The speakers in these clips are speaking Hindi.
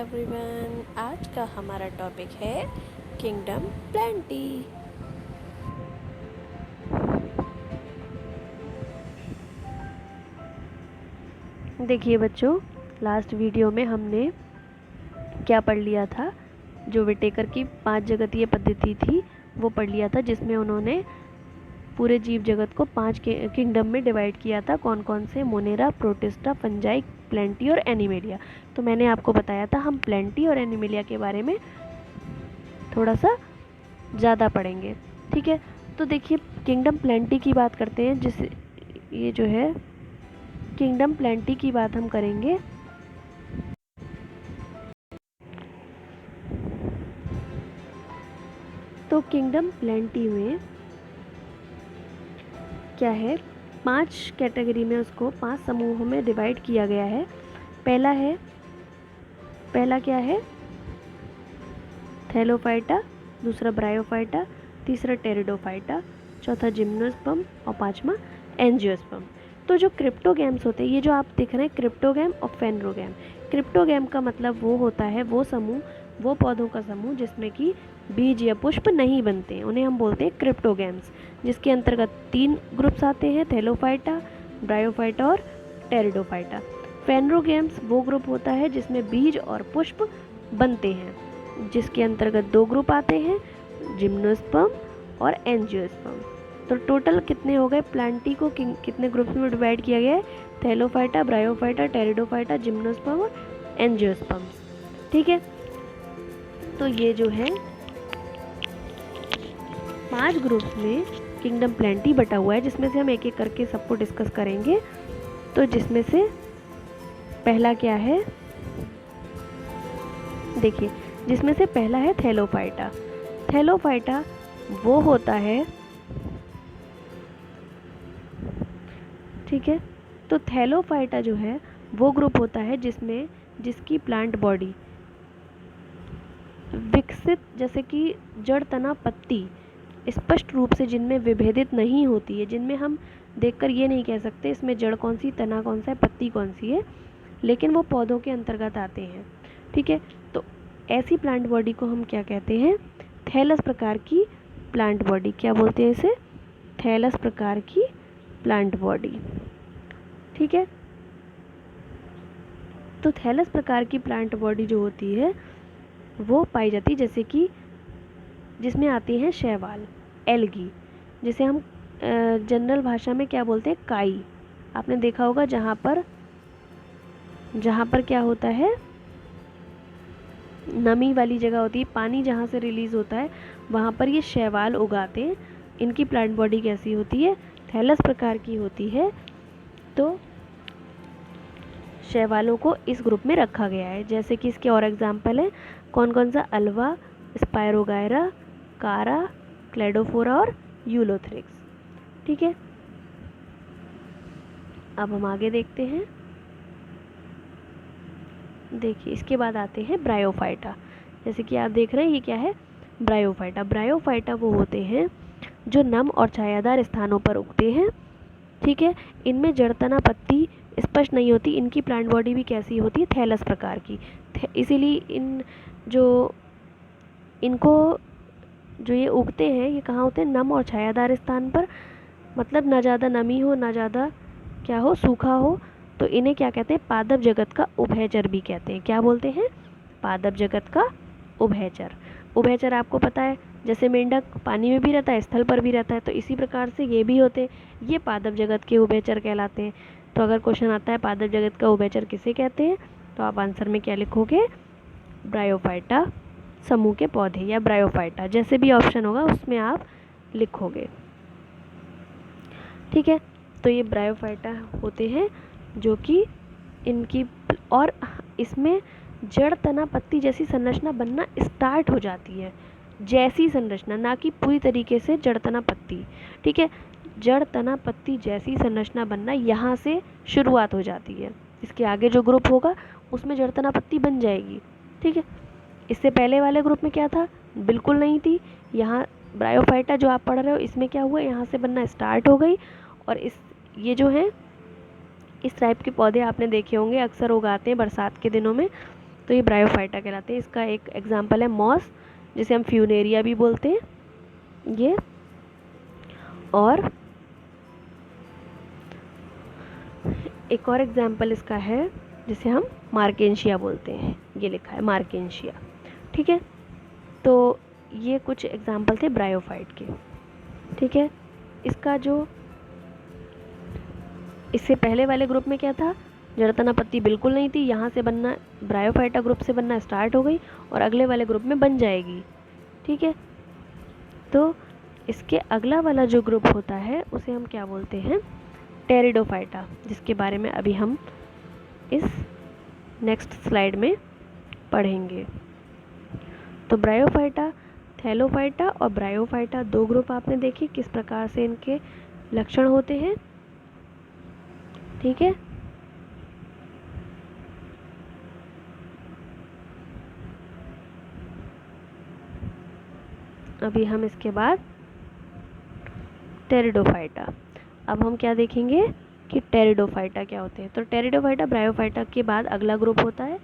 एवरीवन, आज का हमारा टॉपिक है किंगडम प्लेंटी। देखिए बच्चों, लास्ट वीडियो में हमने क्या पढ़ लिया था। जो विटेकर की 5 जगतीय पद्धति थी वो पढ़ लिया था, जिसमें उन्होंने पूरे जीव जगत को 5 किंगडम में डिवाइड किया था। कौन कौन से? मोनेरा, प्रोटिस्टा, फंजाई, प्लेंटी और एनिमेलिया। तो मैंने आपको बताया था हम प्लेंटी और एनिमेलिया के बारे में थोड़ा सा ज़्यादा पढ़ेंगे, ठीक है। तो देखिए, किंगडम प्लेंटी की बात करते हैं। जिस ये जो है किंगडम प्लेंटी की बात हम करेंगे। तो किंगडम प्लेंटी में क्या है, 5 कैटेगरी में उसको 5 समूहों में डिवाइड किया गया है। पहला क्या है? थैलोफाइटा, दूसरा ब्रायोफाइटा, तीसरा टेरिडोफाइटा, चौथा जिम्नोस्पर्म और 5वां एंजियोस्पर्म। तो जो क्रिप्टोगैम्स होते हैं, ये जो आप देख रहे हैं क्रिप्टोगैम और फेनरोगैम। क्रिप्टोगैम का मतलब वो होता है वो समूह, वो पौधों का समूह जिसमें कि बीज या पुष्प नहीं बनते, उन्हें हम बोलते हैं क्रिप्टोगैम्स, जिसके अंतर्गत 3 ग्रुप्स आते हैं, थैलोफाइटा, ब्रायोफाइटा और टेरिडोफाइटा। फेनरोगैम्स वो ग्रुप होता है जिसमें बीज और पुष्प बनते हैं, जिसके अंतर्गत 2 ग्रुप आते हैं, जिम्नोस्पर्म और एंजियोस्पर्म। तो टोटल कितने हो गए? प्लांटी को कितने ग्रुप्स में डिवाइड किया गया है? थैलोफाइटा, ब्रायोफाइटा, टेरिडोफाइटा, जिम्नोस्पर्म और एंजियोस्पर्म, ठीक है। तो ये जो है 5 ग्रुप्स में किंगडम प्लेंटी बटा हुआ है, जिसमें से हम एक एक करके सबको डिस्कस करेंगे। तो जिसमें से पहला क्या है, देखिए, जिसमें से पहला है थैलोफाइटा। थैलोफाइटा वो होता है, ठीक है। तो थैलोफाइटा जो है वो ग्रुप होता है जिसकी प्लांट बॉडी विकसित, जैसे कि जड़, तना, पत्ती स्पष्ट रूप से जिनमें विभेदित नहीं होती है, जिनमें हम देखकर ये नहीं कह सकते इसमें जड़ कौन सी, तना कौन सा है, पत्ती कौन सी है, लेकिन वो पौधों के अंतर्गत आते हैं, ठीक है। तो ऐसी प्लांट बॉडी को हम क्या कहते हैं? थैलस प्रकार की प्लांट बॉडी। क्या बोलते हैं इसे? थैलस प्रकार की प्लांट बॉडी, ठीक है। तो थैलस प्रकार की प्लांट बॉडी जो होती है वो पाई जाती है, जैसे कि जिसमें आती हैं शैवाल, एल्गी, जिसे हम जनरल भाषा में क्या बोलते हैं? काई। आपने देखा होगा जहाँ पर क्या होता है, नमी वाली जगह होती है, पानी जहाँ से रिलीज होता है वहाँ पर ये शैवाल उगाते हैं। इनकी प्लांट बॉडी कैसी होती है? थैलस प्रकार की होती है। तो शैवालों को इस ग्रुप में रखा गया है। जैसे कि इसके और एग्जाम्पल है, कौन कौन सा? अल्वा, स्पायरोगायरा, कारा, क्लेडोफोरा और यूलोथ्रिक्स, ठीक है। अब हम आगे देखते हैं। देखिए, इसके बाद आते हैं ब्रायोफाइटा। जैसे कि आप देख रहे हैं ये क्या है? ब्रायोफाइटा। ब्रायोफाइटा वो होते हैं जो नम और छायादार स्थानों पर उगते हैं, ठीक है। इनमें जड़, तना, पत्ती स्पष्ट नहीं होती। इनकी प्लांट बॉडी भी कैसी होती है? थैलस प्रकार की। इसीलिए इनको जो ये उगते हैं ये कहाँ होते हैं? नम और छायादार स्थान पर, मतलब ना ज़्यादा नमी हो ना ज़्यादा क्या हो, सूखा हो। तो इन्हें क्या कहते हैं? पादप जगत का उभयचर भी कहते हैं। क्या बोलते हैं? पादप जगत का उभयचर। उभयचर आपको पता है, जैसे मेंढक पानी में भी रहता है, स्थल पर भी रहता है, तो इसी प्रकार से ये भी होते हैं। ये पादप जगत के उभयचर कहलाते हैं। तो अगर क्वेश्चन आता है पादप जगत का उभयचर किसे कहते हैं, तो आप आंसर में क्या लिखोगे? ब्रायोफाइटा समूह के पौधे या ब्रायोफाइटा, जैसे भी ऑप्शन होगा उसमें आप लिखोगे, ठीक है। तो ये ब्रायोफाइटा होते हैं जो कि इनकी, और इसमें जड़, तना, पत्ती जैसी संरचना बनना स्टार्ट हो जाती है। जैसी संरचना, ना कि पूरी तरीके से जड़, तना, पत्ती, ठीक है। जड़, तना, पत्ती जैसी संरचना बनना यहाँ से शुरुआत हो जाती है। इसके आगे जो ग्रुप होगा उसमें जड़, तना, पत्ती बन जाएगी, ठीक है। इससे पहले वाले ग्रुप में क्या था? बिल्कुल नहीं थी। यहाँ ब्रायोफाइटा जो आप पढ़ रहे हो इसमें क्या हुआ? यहाँ से बनना स्टार्ट हो गई। और ये जो है इस टाइप के पौधे आपने देखे होंगे, अक्सर उगाते हैं बरसात के दिनों में। तो ये ब्रायोफाइटा कहलाते हैं। इसका एक एग्जाम्पल है मॉस, जिसे हम फ्यूनेरिया भी बोलते हैं ये, और एक और एग्जाम्पल इसका है जिसे हम मार्केंशिया बोलते हैं, ये लिखा है मार्केंशिया। ठीक है, तो ये कुछ एग्जाम्पल थे ब्रायोफाइट के। ठीक है, इसका जो इससे पहले वाले ग्रुप में क्या था, जड़तना पत्ती बिल्कुल नहीं थी, यहाँ से बनना ब्रायोफाइटा ग्रुप से बनना स्टार्ट हो गई और अगले वाले ग्रुप में बन जाएगी। ठीक है, तो इसके अगला वाला जो ग्रुप होता है उसे हम क्या बोलते हैं, टेरिडोफाइटा, जिसके बारे में अभी हम इस नेक्स्ट स्लाइड में पढ़ेंगे। तो ब्रायोफाइटा, थैलोफाइटा और ब्रायोफाइटा दो ग्रुप आपने देखे किस प्रकार से इनके लक्षण होते हैं। ठीक है, अभी हम इसके बाद टेरिडोफाइटा, अब हम क्या देखेंगे कि टेरिडोफाइटा क्या होते हैं। तो टेरिडोफाइटा ब्रायोफाइटा के बाद अगला ग्रुप होता है।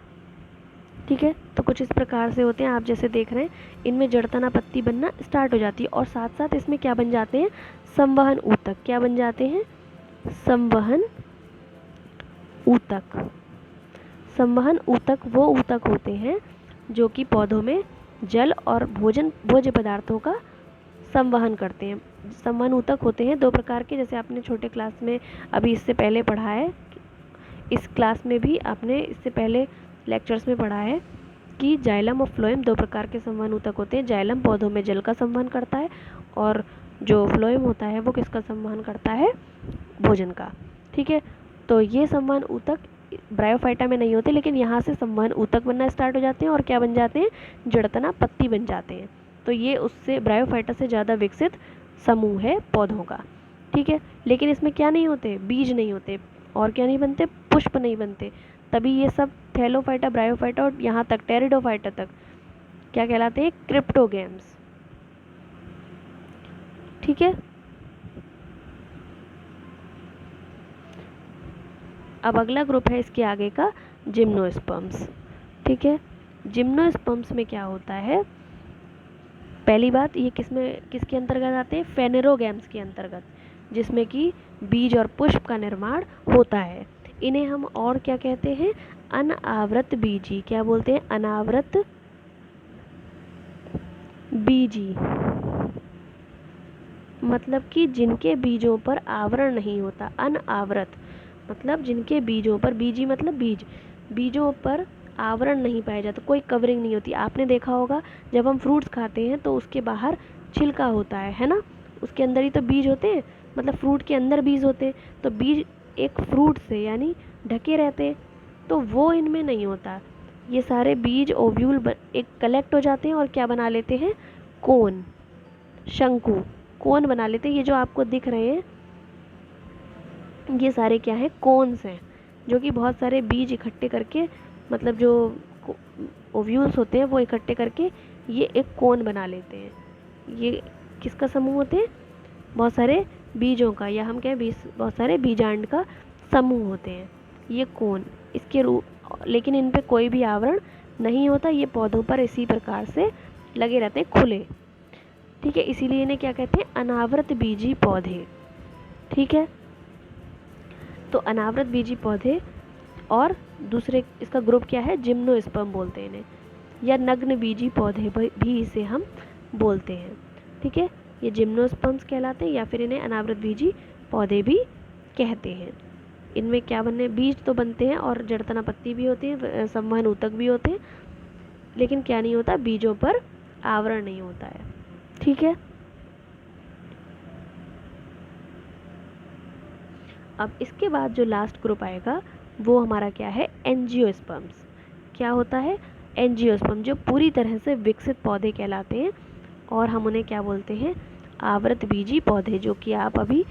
ठीक है, तो कुछ इस प्रकार से होते हैं, आप जैसे देख रहे हैं, इनमें जड़तना पत्ती बनना स्टार्ट हो जाती है और साथ साथ इसमें क्या बन जाते हैं, संवहन ऊतक। क्या बन जाते हैं, संवहन ऊतक। संवहन ऊतक वो ऊतक होते हैं जो कि पौधों में जल और भोज्य पदार्थों का संवहन करते हैं। संवहन ऊतक होते हैं दो प्रकार के, जैसे आपने छोटे क्लास में अभी इससे पहले पढ़ा है, इस क्लास में भी आपने इससे पहले लेक्चर्स में पढ़ा है कि जाइलम और फ्लोएम दो प्रकार के संवहन ऊतक होते हैं। जाइलम पौधों में जल का संवहन करता है और जो फ्लोएम होता है वो किसका संवहन करता है, भोजन का। ठीक है, तो ये संवहन ऊतक ब्रायोफाइटा में नहीं होते, लेकिन यहाँ से संवहन ऊतक बनना स्टार्ट हो जाते हैं और क्या बन जाते हैं, जड़तना पत्ती बन जाते हैं। तो ये उससे ब्रायोफाइटा से ज़्यादा विकसित समूह है पौधों का। ठीक है, लेकिन इसमें क्या नहीं होते, बीज नहीं होते और क्या नहीं बनते, पुष्प नहीं बनते। तभी ये सब थैलोफाइटा, ब्रायोफाइटा और यहाँ तक टेरिडोफाइटा तक क्या कहलाते हैं, क्रिप्टोगैम्स। ठीक है, अब अगला ग्रुप है इसके आगे का, जिम्नोस्पर्म्स। ठीक है, जिम्नोस्पर्म्स में क्या होता है, पहली बात ये किसके अंतर्गत आते हैं, फेनेरोगैम्स के अंतर्गत, जिसमें कि बीज और पुष्प का निर्माण होता है। इन्हें हम और क्या कहते हैं, अनावृत बीजी। क्या बोलते हैं, अनावृत बीजी, मतलब कि जिनके बीजों पर आवरण नहीं होता। अनावृत मतलब जिनके बीजों पर, बीजी मतलब बीज, बीजों पर आवरण नहीं पाया जाता, कोई कवरिंग नहीं होती। आपने देखा होगा जब हम फ्रूट्स खाते हैं तो उसके बाहर छिलका होता है ना, उसके अंदर ही तो बीज होते हैं, मतलब फ्रूट के अंदर बीज होते हैं, तो बीज एक फ्रूट से यानी ढके रहते हैं, तो वो इनमें नहीं होता। ये सारे बीज ओव्यूल एक कलेक्ट हो जाते हैं और क्या बना लेते हैं, कोन, शंकु, कोन बना लेते हैं। ये जो आपको दिख रहे हैं ये सारे क्या है, कोन्स हैं, जो कि बहुत सारे बीज इकट्ठे करके, मतलब जो ओव्यूल्स होते हैं वो इकट्ठे करके ये एक कोन बना लेते हैं। ये किसका समूह होते हैं, बहुत सारे बीजों का, या हम कहें बहुत सारे बीजांड का समूह होते हैं ये कोन। इसके रूप, लेकिन इन पे कोई भी आवरण नहीं होता, ये पौधों पर इसी प्रकार से लगे रहते हैं, खुले। ठीक है, इसीलिए इन्हें क्या कहते हैं, अनावृत बीजी पौधे। ठीक है, तो अनावृत बीजी पौधे, और दूसरे इसका ग्रुप क्या है, जिम्नोस्पर्म बोलते हैं इन्हें, या नग्न बीजी पौधे भी इसे हम बोलते हैं। ठीक है, ये जिम्नोस्पर्म्स कहलाते हैं या फिर इन्हें अनावृत बीजी पौधे भी कहते हैं। इनमें क्या बनने, बीज तो बनते हैं और जड़तना पत्ती भी होती है, संवहन ऊतक भी होते हैं, लेकिन क्या नहीं होता, बीजों पर आवरण नहीं होता है। ठीक है, अब इसके बाद जो लास्ट ग्रुप आएगा वो हमारा क्या है, एंजियोस्पर्म्स। क्या होता है, एंजियोस्पर्म, जो पूरी तरह से विकसित पौधे कहलाते हैं और हम उन्हें क्या बोलते हैं, आवृत बीजी पौधे, जो कि आप अभी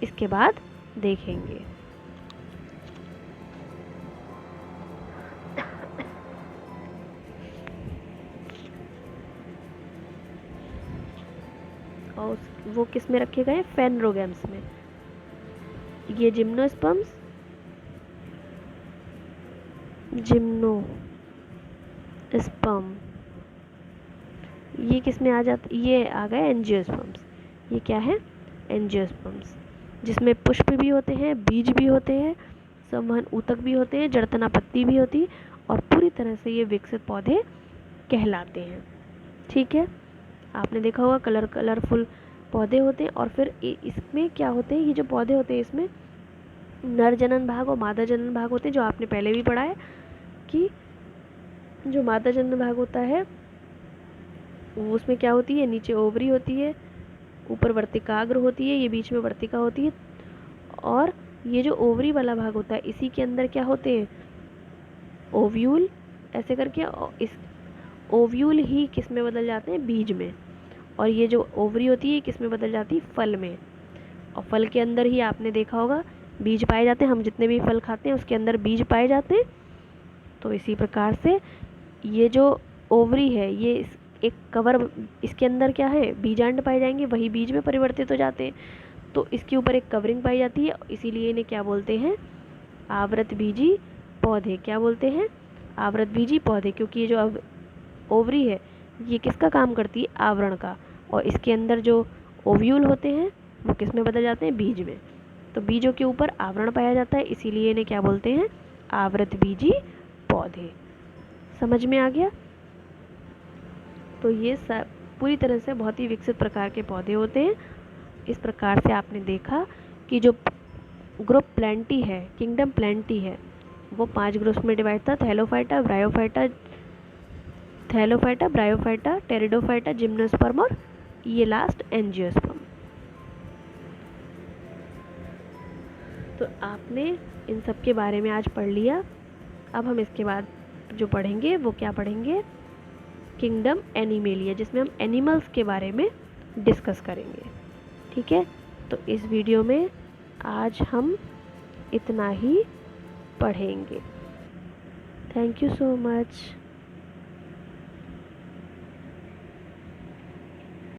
इसके बाद देखेंगे। और वो किस में रखे गए, फेनरोगैम्स में। ये जिम्नोस्पर्म्स, जिम्नो स्पर्म, ये किस में आ जाता, ये आ गए एंजियोस्पर्म्स। ये क्या है, एंजियोस्पर्म्स, जिसमें पुष्प भी होते हैं, बीज भी होते हैं, संवहन ऊतक भी होते हैं, जड़तना पत्ती भी होती है, और पूरी तरह से ये विकसित पौधे कहलाते हैं। ठीक है, आपने देखा होगा कलरफुल पौधे होते हैं। और फिर इसमें क्या होते हैं, ये जो पौधे होते हैं इसमें नर जनन भाग और मादा जनन भाग होते हैं, जो आपने पहले भी पढ़ा है कि जो मादा जनन भाग होता है वो उसमें क्या होती है, नीचे ओवरी होती है, ऊपर वर्तिकाग्र होती है, ये बीच में वर्तिका होती है, और ये जो ओवरी वाला भाग होता है इसी के अंदर क्या होते हैं, ओव्यूल, ऐसे करके इस ओव्यूल ही किस में बदल जाते हैं, बीज में, और ये जो ओवरी होती है किस में बदल जाती है, फल में, और फल के अंदर ही आपने देखा होगा बीज पाए जाते हैं। हम जितने भी फल खाते हैं उसके अंदर बीज पाए जाते हैं। तो इसी प्रकार से ये जो ओवरी है ये एक कवर, इसके अंदर क्या है, बीजांड पाए जाएंगे, वही बीज में परिवर्तित हो जाते हैं। तो इसके ऊपर एक कवरिंग पाई जाती है, इसीलिए इन्हें क्या बोलते हैं, आवृत बीजी पौधे। क्या बोलते हैं, आवृत बीजी पौधे, क्योंकि ये जो ओवरी है ये किसका काम करती है, आवरण का, और इसके अंदर जो ओव्यूल होते हैं वो किस में बदल जाते हैं, बीज में। तो बीजों के ऊपर आवरण पाया जाता है, इसीलिए इन्हें क्या बोलते हैं, आवृत बीजी पौधे। समझ में आ गया। तो ये सब पूरी तरह से बहुत ही विकसित प्रकार के पौधे होते हैं। इस प्रकार से आपने देखा कि जो ग्रुप प्लेंटी है, किंगडम प्लेंटी है, वो 5 ग्रुप्स में डिवाइड था, थैलोफाइटा, ब्रायोफाइटा, टेरिडोफाइटा, जिम्नोस्पर्म और ये लास्ट एंजियोस्पर्म। तो आपने इन सब के बारे में आज पढ़ लिया। अब हम इसके बाद जो पढ़ेंगे वो क्या पढ़ेंगे, किंगडम एनिमेलिया, जिसमें हम एनिमल्स के बारे में डिस्कस करेंगे। ठीक है, तो इस वीडियो में आज हम इतना ही पढ़ेंगे। Thank you so much.